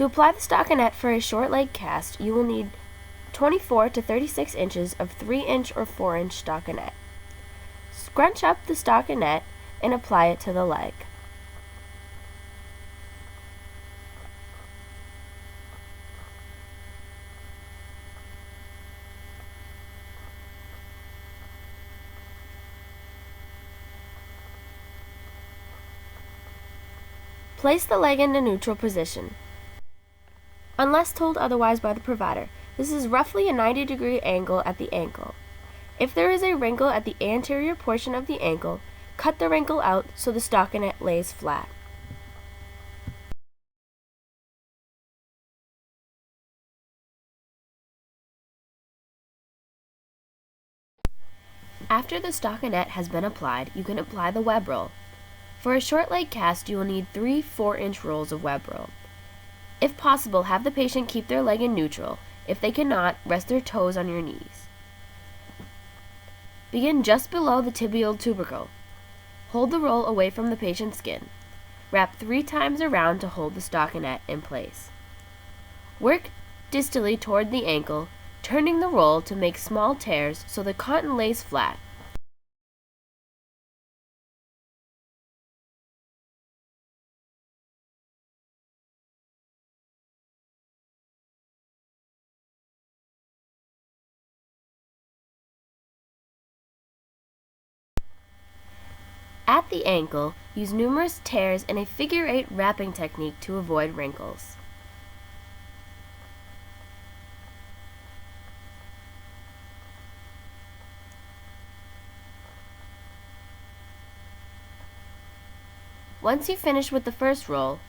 To apply the stockinette for a short leg cast, you will need 24 to 36 inches of 3-inch or 4-inch stockinette. Scrunch up the stockinette and apply it to the leg. Place the leg in a neutral position. Unless told otherwise by the provider, this is roughly a 90-degree angle at the ankle. If there is a wrinkle at the anterior portion of the ankle, cut the wrinkle out so the stockinette lays flat. After the stockinette has been applied, you can apply the web roll. For a short leg cast, you will need 3 4-inch rolls of web roll. If possible, have the patient keep their leg in neutral. If they cannot, rest their toes on your knees. Begin just below the tibial tubercle. Hold the roll away from the patient's skin. Wrap 3 times around to hold the stockinette in place. Work distally toward the ankle, turning the roll to make small tears so the cotton lays flat. At the ankle, use numerous tears and a figure-8 wrapping technique to avoid wrinkles. Once you finish with the first roll,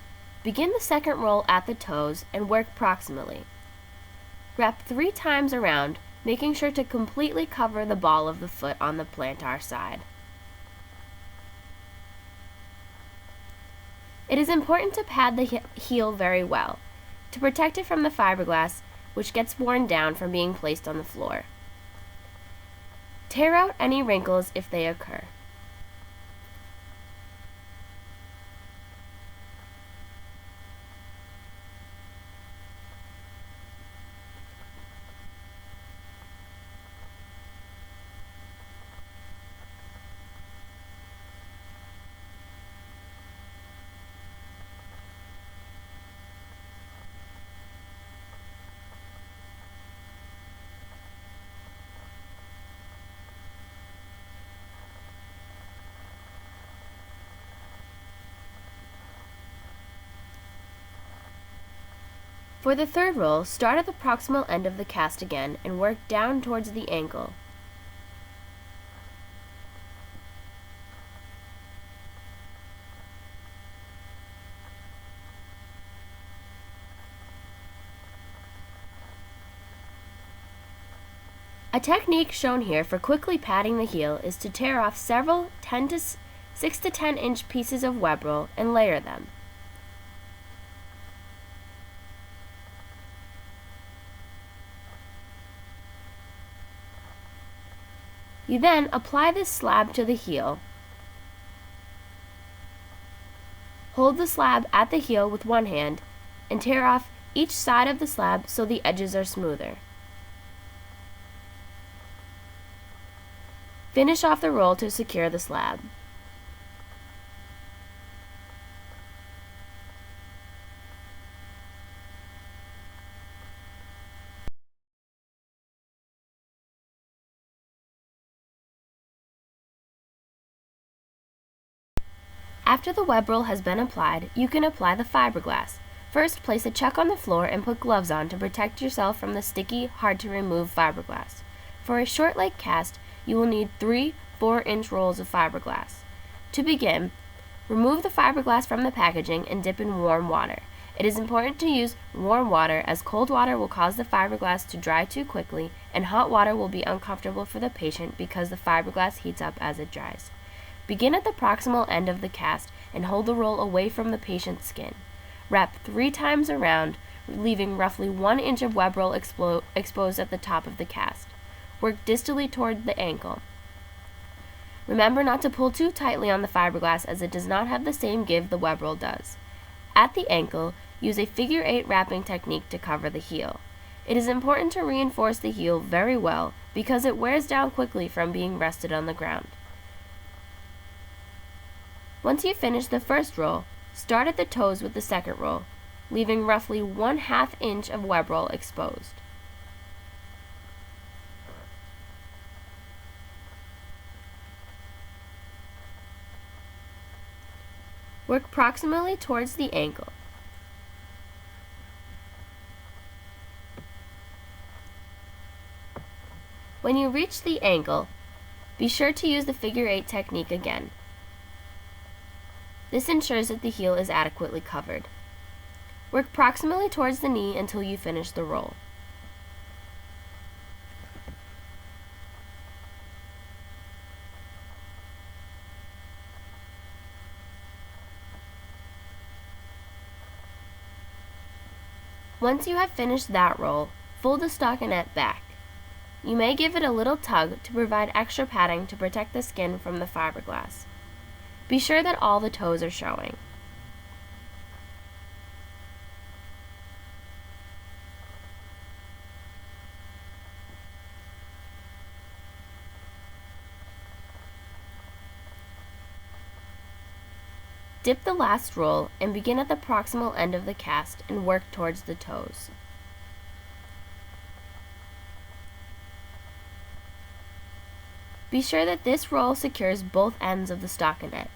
begin the second roll at the toes and work proximally. Wrap 3 times around, making sure to completely cover the ball of the foot on the plantar side. It is important to pad the heel very well, to protect it from the fiberglass, which gets worn down from being placed on the floor. Tear out any wrinkles if they occur. For the third roll, start at the proximal end of the cast again and work down towards the ankle. A technique shown here for quickly padding the heel is to tear off several 6 to 10 inch pieces of web roll and layer them. You then apply this slab to the heel. Hold the slab at the heel with one hand and tear off each side of the slab so the edges are smoother. Finish off the roll to secure the slab. After the web roll has been applied, you can apply the fiberglass. First, place a chuck on the floor and put gloves on to protect yourself from the sticky, hard-to-remove fiberglass. For a short leg cast, you will need 3 4-inch rolls of fiberglass. To begin, remove the fiberglass from the packaging and dip in warm water. It is important to use warm water as cold water will cause the fiberglass to dry too quickly and hot water will be uncomfortable for the patient because the fiberglass heats up as it dries. Begin at the proximal end of the cast and hold the roll away from the patient's skin. Wrap 3 times around, leaving roughly 1 inch of web roll exposed at the top of the cast. Work distally toward the ankle. Remember not to pull too tightly on the fiberglass as it does not have the same give the web roll does. At the ankle, use a figure-8 wrapping technique to cover the heel. It is important to reinforce the heel very well because it wears down quickly from being rested on the ground. Once you finish the first roll, start at the toes with the second roll, leaving roughly 1/2 inch of web roll exposed. Work proximally towards the ankle. When you reach the ankle, be sure to use the figure-8 technique again. This ensures that the heel is adequately covered. Work proximally towards the knee until you finish the roll. Once you have finished that roll, fold the stockinette back. You may give it a little tug to provide extra padding to protect the skin from the fiberglass. Be sure that all the toes are showing. Dip the last roll and begin at the proximal end of the cast and work towards the toes. Be sure that this roll secures both ends of the stockinette.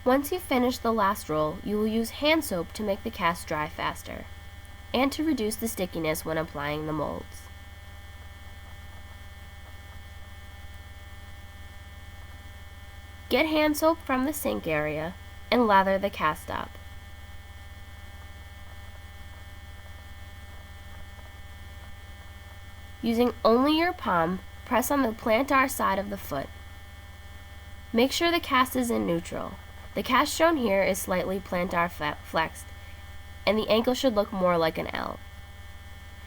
Once you've finished the last roll, you will use hand soap to make the cast dry faster, and to reduce the stickiness when applying the molds. Get hand soap from the sink area and lather the cast up. Using only your palm, press on the plantar side of the foot. Make sure the cast is in neutral. The cast shown here is slightly plantar flexed, and the ankle should look more like an L.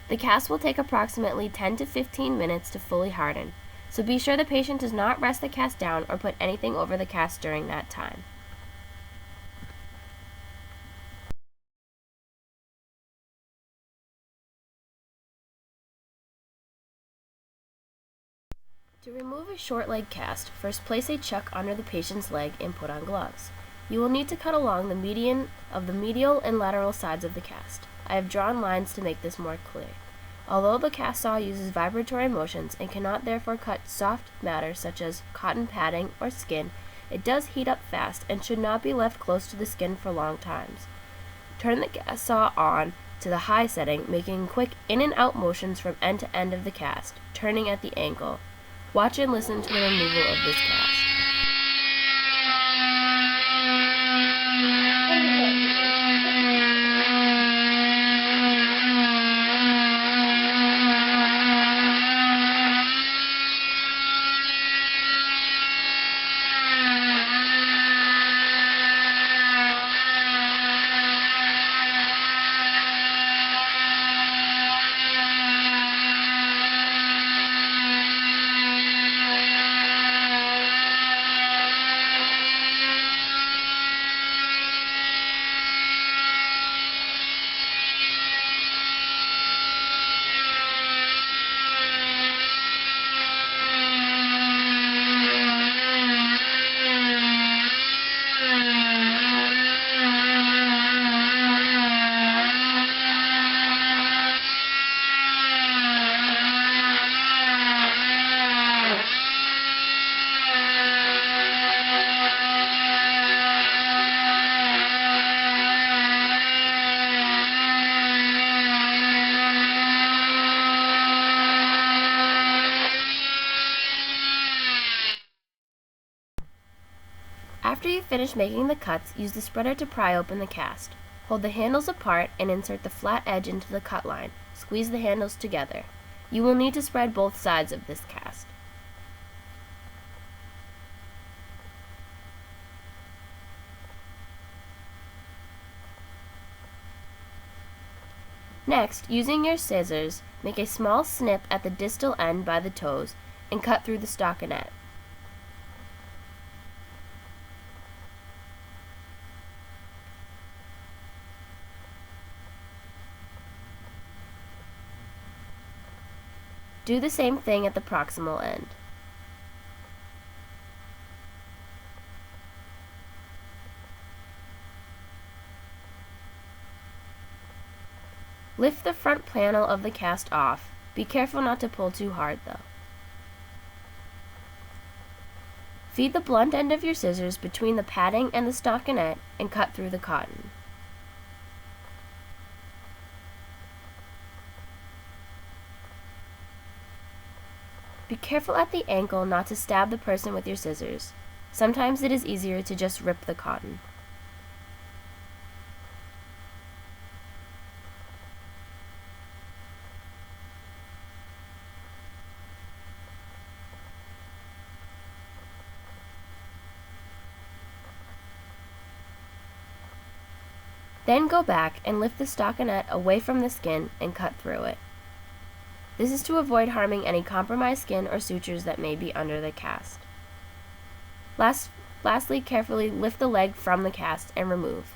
The cast will take approximately 10 to 15 minutes to fully harden, so be sure the patient does not rest the cast down or put anything over the cast during that time. To remove a short leg cast, first place a chuck under the patient's leg and put on gloves. You will need to cut along the median of the medial and lateral sides of the cast. I have drawn lines to make this more clear. Although the cast saw uses vibratory motions and cannot therefore cut soft matter such as cotton padding or skin, it does heat up fast and should not be left close to the skin for long times. Turn the cast saw on to the high setting, making quick in and out motions from end to end of the cast, turning at the ankle. Watch and listen to the removal of this cast. you've finished making the cuts, use the spreader to pry open the cast. Hold the handles apart and insert the flat edge into the cut line. Squeeze the handles together. You will need to spread both sides of this cast. Next, using your scissors, make a small snip at the distal end by the toes and cut through the stockinette. Do the same thing at the proximal end. Lift the front panel of the cast off. Be careful not to pull too hard though. Feed the blunt end of your scissors between the padding and the stockinette and cut through the cotton. Be careful at the ankle not to stab the person with your scissors. Sometimes it is easier to just rip the cotton. Then go back and lift the stockinette away from the skin and cut through it. This is to avoid harming any compromised skin or sutures that may be under the cast. Lastly, carefully lift the leg from the cast and remove.